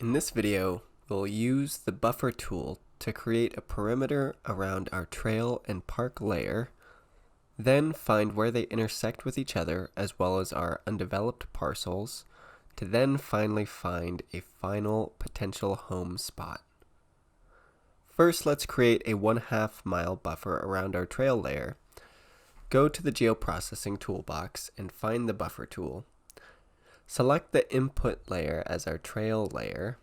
In this video, we'll use the buffer tool to create a perimeter around our trail and park layer, then find where they intersect with each other as well as our undeveloped parcels, to then finally find a final potential home spot. First, let's create a 1/2 mile buffer around our trail layer. Go to the geoprocessing toolbox and find the buffer tool. Select the input layer as our trail layer,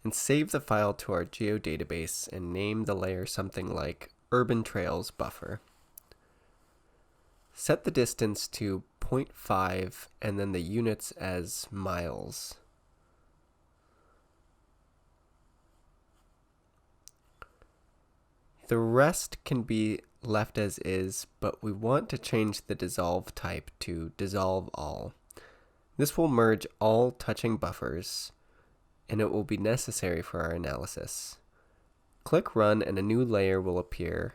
and save the file to our geodatabase and name the layer something like Urban Trails Buffer. Set the distance to 0.5 and then the units as miles. The rest can be left as is, but we want to change the dissolve type to dissolve all. This will merge all touching buffers, and it will be necessary for our analysis. Click Run and a new layer will appear.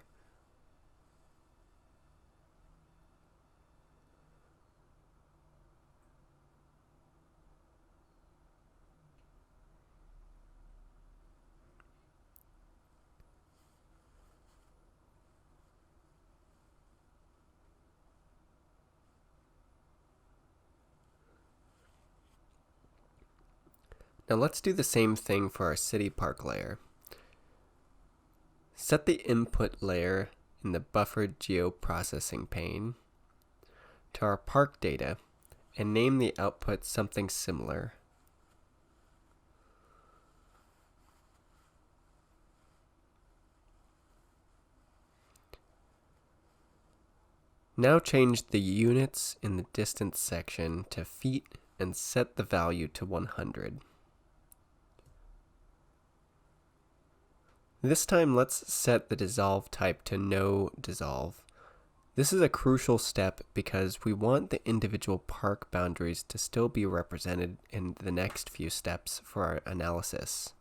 Now let's do the same thing for our city park layer. Set the input layer in the buffered geoprocessing pane to our park data and name the output something similar. Now change the units in the distance section to feet and set the value to 100. This time let's set the dissolve type to no dissolve. This is a crucial step because we want the individual park boundaries to still be represented in the next few steps for our analysis.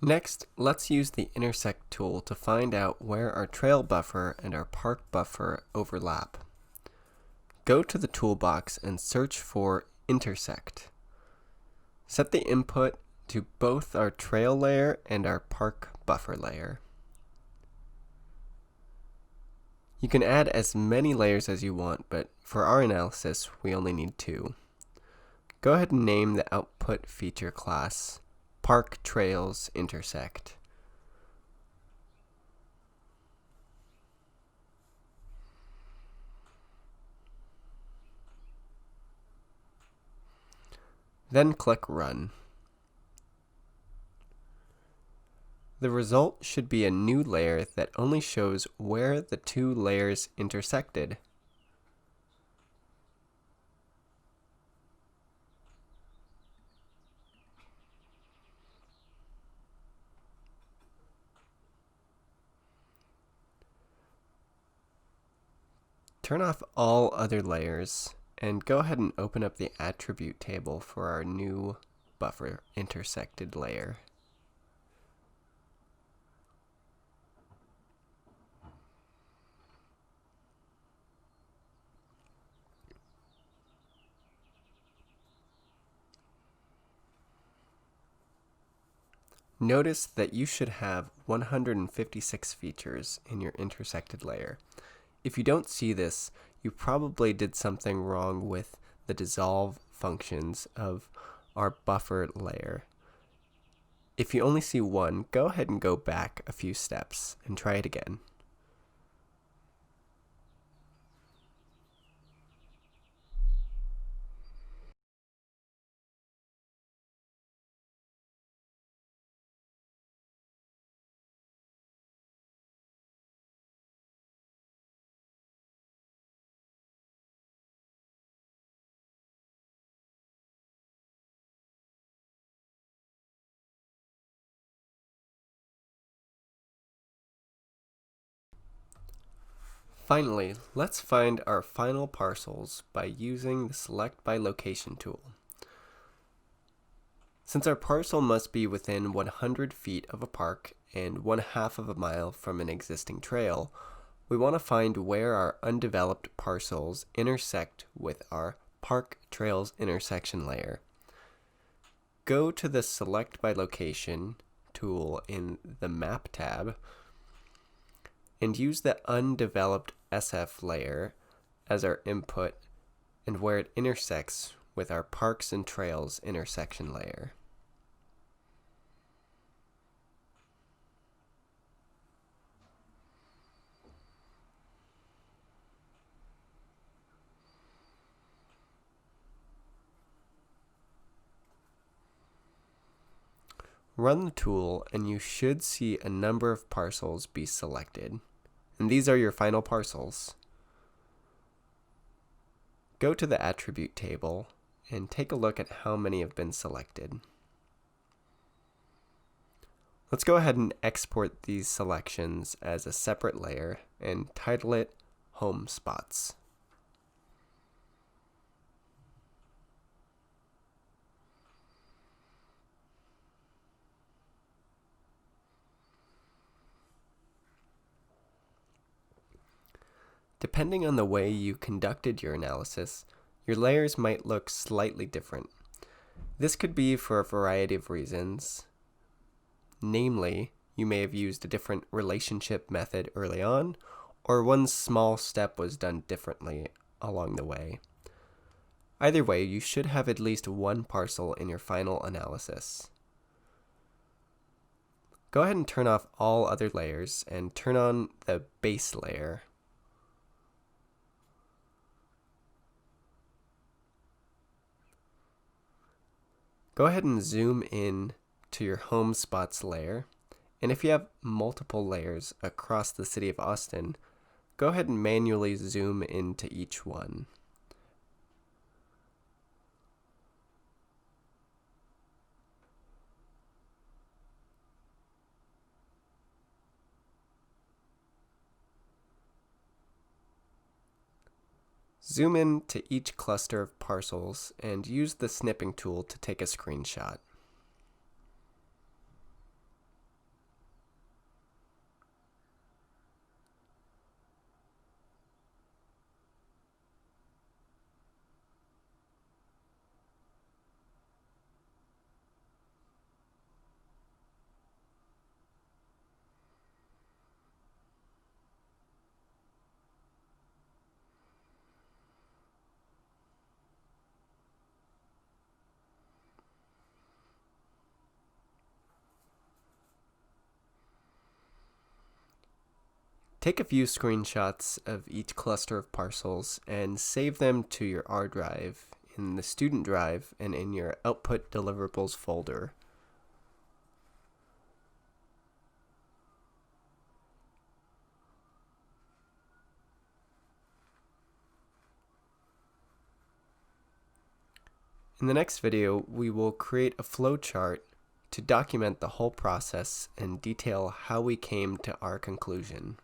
Next, let's use the Intersect tool to find out where our trail buffer and our park buffer overlap. Go to the toolbox and search for Intersect. Set the input to both our trail layer and our park buffer layer. You can add as many layers as you want, but for our analysis, we only need 2. Go ahead and name the output feature class Park Trails Intersect. Then click Run. The result should be a new layer that only shows where the 2 layers intersected. Turn off all other layers and go ahead and open up the attribute table for our new buffer intersected layer. Notice that you should have 156 features in your intersected layer. If you don't see this, you probably did something wrong with the dissolve functions of our buffer layer. If you only see one, go ahead and go back a few steps and try it again. Finally, let's find our final parcels by using the Select by Location tool. Since our parcel must be within 100 feet of a park and 1/2 of a mile from an existing trail, we want to find where our undeveloped parcels intersect with our Park Trails intersection layer. Go to the Select by Location tool in the Map tab and use the undeveloped SF layer as our input and where it intersects with our Parks and Trails intersection layer. Run the tool and you should see a number of parcels be selected. And these are your final parcels. Go to the attribute table and take a look at how many have been selected. Let's go ahead and export these selections as a separate layer and title it Home Spots. Depending on the way you conducted your analysis, your layers might look slightly different. This could be for a variety of reasons. Namely, you may have used a different relationship method early on, or one small step was done differently along the way. Either way, you should have at least one parcel in your final analysis. Go ahead and turn off all other layers and turn on the base layer. Go ahead and zoom in to your Home Spots layer, and if you have multiple layers across the city of Austin, go ahead and manually zoom into each one. Zoom in to each cluster of parcels and use the snipping tool to take a screenshot. Take a few screenshots of each cluster of parcels and save them to your R drive, in the student drive, and in your Output Deliverables folder. In the next video, we will create a flowchart to document the whole process and detail how we came to our conclusion.